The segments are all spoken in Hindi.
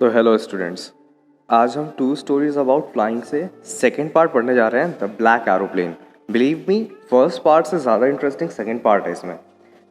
तो हेलो स्टूडेंट्स, आज हम टू स्टोरीज अबाउट फ्लाइंग से सेकंड पार्ट पढ़ने जा रहे हैं, the black aeroplane. Believe me, first part से ज़्यादा इंटरेस्टिंग सेकंड पार्ट है इसमें।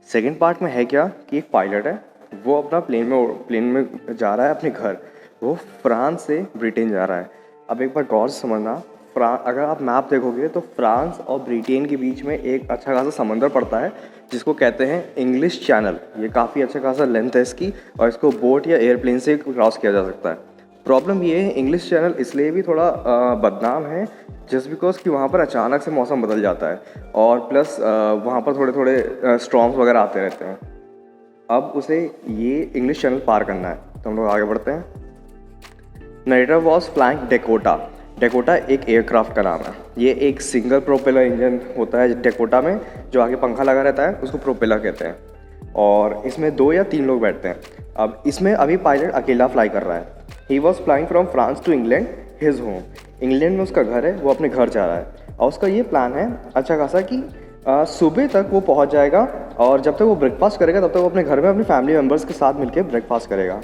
सेकंड पार्ट में है क्या कि एक पायलट है, वो अपना प्लेन में जा रहा है अपने घर। वो फ्रांस से ब्रिटेन जा रहा है। अब एक बार गौर से समझना, अगर आप मैप देखोगे तो फ्रांस और ब्रिटेन के बीच में एक अच्छा खासा समंदर पड़ता है जिसको कहते हैं इंग्लिश चैनल। ये काफ़ी अच्छा खासा लेंथ है इसकी और इसको बोट या एयरप्लेन से क्रॉस किया जा सकता है। प्रॉब्लम ये है, इंग्लिश चैनल इसलिए भी थोड़ा बदनाम है जस्ट बिकॉज कि वहाँ पर अचानक से मौसम बदल जाता है और प्लस वहाँ पर थोड़े थोड़े स्टॉर्म्स वगैरह आते रहते हैं। अब उसे ये इंग्लिश चैनल पार करना है, तो हम लोग आगे बढ़ते हैं। Narrator was flying Dakota. Dakota एक एयरक्राफ्ट का नाम है। ये एक सिंगल प्रोपेलर इंजन होता है डेकोटा में, जो आगे पंखा लगा रहता है, उसको प्रोपेलर कहते हैं। और इसमें 2 या 3 लोग बैठते हैं। अब इसमें अभी पायलट अकेला फ्लाई कर रहा है। He was flying from France to England, his home. England में उसका घर है, वो अपने घर जा रहा है और उसका ये प्लान है अच्छा खासा कि सुबह तक वो पहुंच जाएगा और जब तक वो ब्रेकफास्ट करेगा तब तक वो अपने घर में अपनी फैमिली मेम्बर्स के साथ मिलकर ब्रेकफास्ट करेगा।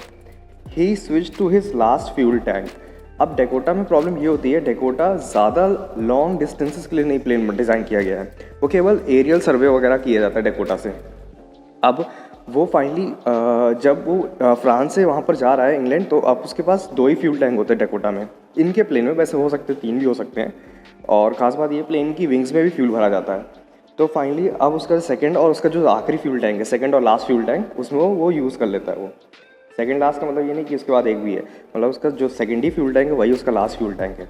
He switch to his last fuel tank. अब डेकोटा में प्रॉब्लम ये होती है, डेकोटा ज़्यादा लॉन्ग डिस्टेंसेस के लिए नहीं प्लेन डिज़ाइन किया गया है, वो केवल एरियल सर्वे वगैरह किया जाता है डेकोटा से। अब वो फाइनली जब वो फ्रांस से वहाँ पर जा रहा है इंग्लैंड, तो अब उसके पास 2 ही फ्यूल टैंक होते हैं डेकोटा में। इनके प्लेन में वैसे हो सकते हैं 3 भी हो सकते हैं, और ख़ास बात ये प्लेन की विंग्स में भी फ्यूल भरा जाता है। तो फाइनली अब उसका सेकंड और उसका जो आखिरी फ्यूल टैंक है, सेकंड और लास्ट फ्यूल टैंक, उसमें वो यूज़ कर लेता है। वो सेकंड लास्ट का मतलब ये नहीं कि उसके बाद एक भी है, मतलब उसका जो सेकंड ही फ्यूल टैंक है वही उसका लास्ट फ्यूल टैंक है।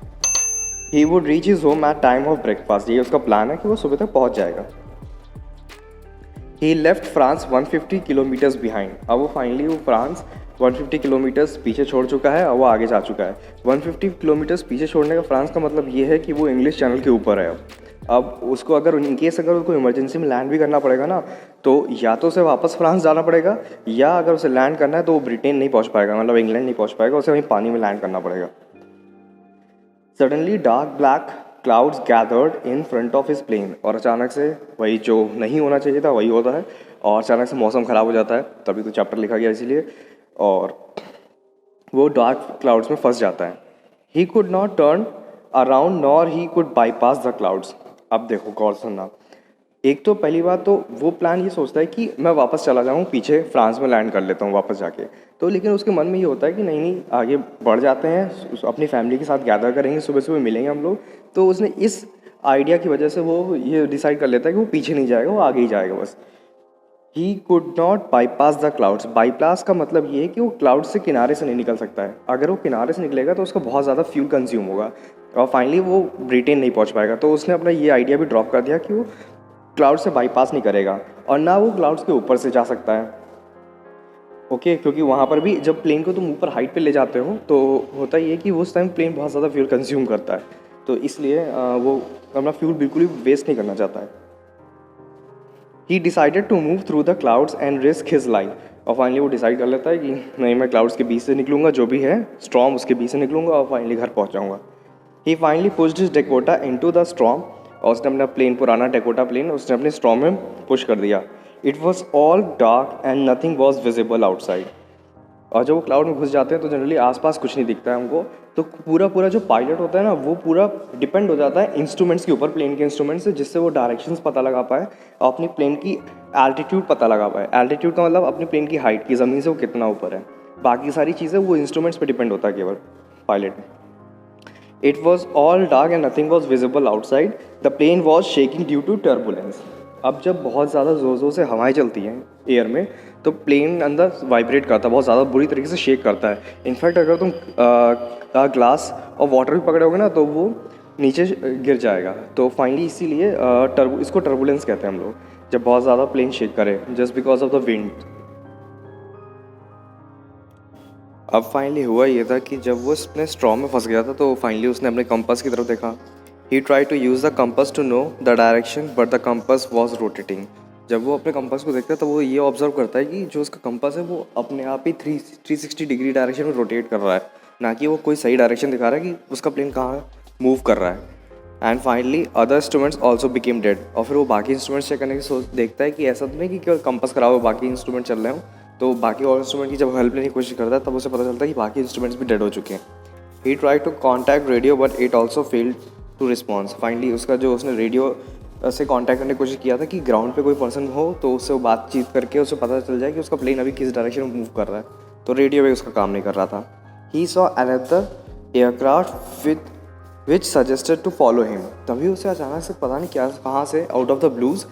He would reach his home at time of breakfast. ये उसका प्लान है कि वो सुबह तक पहुंच जाएगा। ही लेफ्ट फ्रांस 150 किलोमीटर्स बिहाइंड। अब वो फाइनली वो फ्रांस 150 किलोमीटर्स पीछे छोड़ चुका है और वो आगे जा चुका है। 150 किलोमीटर्स पीछे छोड़ने का फ्रांस का मतलब ये है कि वो इंग्लिश चैनल के ऊपर है। अब उसको अगर इन केस अगर उसको इमरजेंसी में लैंड भी करना पड़ेगा ना, तो या तो उसे वापस फ्रांस जाना पड़ेगा, या अगर उसे लैंड करना है तो वो ब्रिटेन नहीं पहुंच पाएगा, मतलब इंग्लैंड नहीं पहुंच पाएगा, उसे वहीं पानी में लैंड करना पड़ेगा। Suddenly dark black clouds gathered in front of his plane. और अचानक से वही जो नहीं होना चाहिए था वही होता है, और अचानक से मौसम ख़राब हो जाता है, तभी तो चैप्टर लिखा गया इसीलिए, और वो डार्क क्लाउड्स में फंस जाता है। He could not turn around nor he could bypass the clouds. अब देखो गौर सुनना, एक तो पहली बात तो वो प्लान ये सोचता है कि मैं वापस चला जाऊँ पीछे, फ्रांस में लैंड कर लेता हूँ वापस जाके, तो लेकिन उसके मन में ये होता है कि नहीं नहीं आगे बढ़ जाते हैं, अपनी फैमिली के साथ गैदर करेंगे, सुबह सुबह मिलेंगे हम लोग। तो उसने इस आइडिया की वजह से वो ये डिसाइड कर लेता है कि वो पीछे नहीं जाएगा, वो आगे ही जाएगा बस। He could not bypass the clouds. Bypass का मतलब ये है कि वो क्लाउड से किनारे से नहीं निकल सकता है। अगर वो किनारे से निकलेगा तो उसका बहुत ज़्यादा फ्यूल कंज्यूम होगा और फाइनली वो ब्रिटेन नहीं पहुंच पाएगा। तो उसने अपना ये आइडिया भी ड्रॉप कर दिया कि वो क्लाउड से बाईपास नहीं करेगा और ना वो क्लाउड्स के ऊपर से जा सकता है। ओके, क्योंकि वहाँ पर भी जब प्लेन को तुम ऊपर हाइट पे ले जाते हो तो होता ही है कि उस टाइम प्लेन बहुत ज़्यादा फ्यूल कंज्यूम करता है, तो इसलिए वो अपना फ्यूल बिल्कुल ही वेस्ट नहीं करना चाहता है। He decided to move through the clouds and risk his life. और फाइनली वो डिसाइड कर लेता है कि नहीं, मैं क्लाउड्स के बीच से निकलूंगा, जो भी है स्टॉर्म उसके बीच से निकलूंगा और फाइनली घर पहुँच जाऊँगा। He finally pushed his Dakota into the storm. और उसने अपना प्लेन, पुराना डेकोटा प्लेन, उसने अपने स्टॉर्म में पुश कर दिया। It was all dark and nothing was visible outside. और जब वो क्लाउड में घुस जाते हैं तो जनरली आसपास कुछ नहीं दिखता है हमको, तो पूरा जो पायलट होता है ना, वो पूरा डिपेंड हो जाता है इंस्ट्रूमेंट्स के ऊपर, प्लेन के इंस्ट्रूमेंट्स से, जिससे वो डायरेक्शंस पता लगा पाए और अपनी प्लेन की एल्टीट्यूड पता लगा पाए। एल्टीट्यूड का मतलब अपनी प्लेन की हाइट की, ज़मीन से वो कितना ऊपर है। बाकी सारी चीज़ें वो इंस्ट्रूमेंट्स पर डिपेंड होता है केवल पायलट में। It was all dark and nothing was visible outside. The plane was shaking due to turbulence. अब जब बहुत ज़्यादा ज़ोर ज़ोर से हवाएं चलती हैं एयर में तो प्लेन अंदर वाइब्रेट करता है, बहुत ज़्यादा बुरी तरीके से शेक करता है। इनफैक्ट अगर तुम ग्लास और वाटर भी पकड़ोगे ना तो वो नीचे गिर जाएगा। तो फाइनली इसीलिए इसको टर्बुलेंस कहते हैं हम लोग, जब बहुत ज़्यादा प्लेन शेक करे just because of the wind. अब फाइनली हुआ ये था कि जब वो अपने स्ट्रॉम में फंस गया था तो फाइनली उसने अपने कंपास की तरफ देखा। He try to use the compass to know the direction but the compass was rotating. जब वो अपने कंपास को देखता है तो वो ये ऑब्जर्व करता है कि जो उसका कंपास है वो अपने आप ही 360 डिग्री डायरेक्शन में रोटेट कर रहा है, ना कि वो कोई सही डायरेक्शन दिखा रहा है कि उसका प्लेन कहाँ मूव कर रहा है। And finally other instruments also became dead. और फिर वो बाकी इंस्ट्रूमेंट्स चेक करने की सोच देखता है कि ऐसा तो नहीं कि केवल कंपास खराब हो, बाकी इंस्ट्रूमेंट चल रहे हो, तो बाकी और इंस्ट्रूमेंट की जब हेल्प लेने की कोशिश करता है तब उसे पता चलता है कि बाकी इंस्ट्रूमेंट्स भी डेड हो चुके हैं. He try to contact radio but it also failed to response. Finally उसका जो उसने रेडियो से कॉन्टैक्ट करने की कोशिश किया था कि ग्राउंड पे कोई पर्सन हो तो उससे वो बातचीत करके उसे पता चल जाए कि उसका प्लेन अभी किस डायरेक्शन में मूव कर रहा है, तो रेडियो भी उसका काम नहीं कर रहा था. He saw another aircraft which suggested to follow him. तभी उसे अचानक से पता नहीं क्या कहाँ से आउट ऑफ द ब्लूज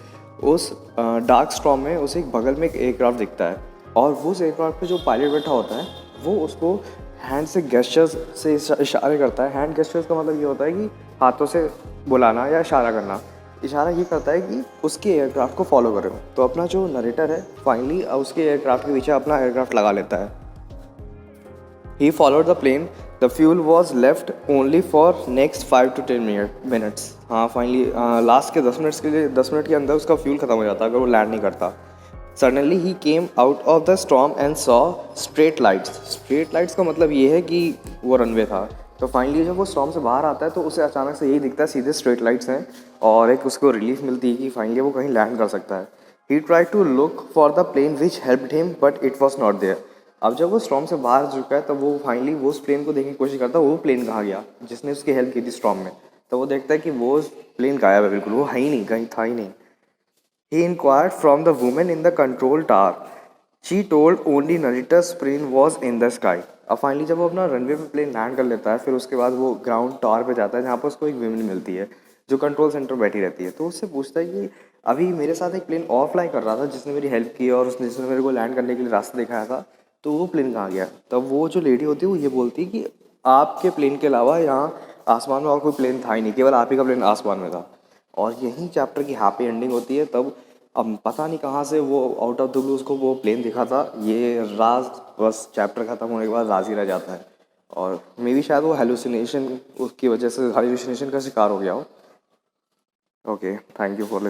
उस डार्क स्टॉर्म में उसे एक बगल में एक एयरक्राफ्ट दिखता है. और वो उस एयरक्राफ्ट पे जो पायलट बैठा होता है वो उसको हैंड से गेस्चर्स से इशारे करता है. हैंड गेस्चर्स का मतलब ये होता है कि हाथों से बुलाना या इशारा करना. इशारा ये करता है कि उसके एयरक्राफ्ट को फॉलो करो. तो अपना जो नरेटर है फाइनली उसके एयरक्राफ्ट के पीछे अपना एयरक्राफ्ट लगा लेता है. He followed the plane. The fuel was left only for next 5 to 10 minutes. हाँ फाइनली लास्ट के 10 मिनट्स के लिए 10 मिनट के अंदर उसका फ्यूल ख़त्म हो जाता अगर वो लैंड नहीं करता. Suddenly he came out of the storm and saw straight lights. Straight lights का मतलब ये है कि वो रनवे था. तो फाइनली जब वो स्टॉर्म से बाहर आता है तो उसे अचानक से यही दिखता है सीधे स्ट्रेट लाइट्स हैं और एक उसको रिलीफ मिलती है कि फाइनली वो कहीं लैंड कर सकता है. He try to look for the plane which helped him but it was not there. अब जब वो स्टॉर्म से बाहर आ चुका है तब वो फाइनली वो उस प्लेन को देखने की कोशिश करता है वो प्लेन कहाँ गया जिसने उसकी हेल्प की थी स्टॉर्म में. तो वो देखता है कि वो प्लेन गायब है, बिल्कुल वो है ही नहीं, कहीं था ही नहीं. He inquired from the woman in the control tower. She told only narrator's plane was in the sky. अब फाइनली जब वो अपना रनवे पे प्लेन लैंड कर लेता है फिर उसके बाद वो ग्राउंड टावर पे जाता है जहाँ पर उसको एक विमेन मिलती है जो कंट्रोल सेंटर बैठी रहती है. तो उससे पूछता है कि अभी मेरे साथ एक प्लेन और फ्लाई कर रहा था जिसने मेरी हेल्प की और उसने जिसने मेरे को लैंड करने के लिए रास्ता दिखाया था, तो वो प्लेन कहाँ गया. तब वो जो लेडी होती है वो ये बोलती है कि आपके प्लेन के अलावा यहाँ आसमान में और कोई प्लेन था ही नहीं, केवल आप ही का प्लेन आसमान में था. और यही चैप्टर की हैप्पी एंडिंग होती है. तब अब पता नहीं कहाँ से वो आउट ऑफ द ब्लू उसको वो प्लेन दिखा था. ये राज बस चैप्टर ख़त्म होने के बाद राज ही रह जाता है और मे बी शायद वो हेलुसिनेशन उसकी वजह से हेलुसिनेशन का शिकार हो गया हो. Okay, thank you for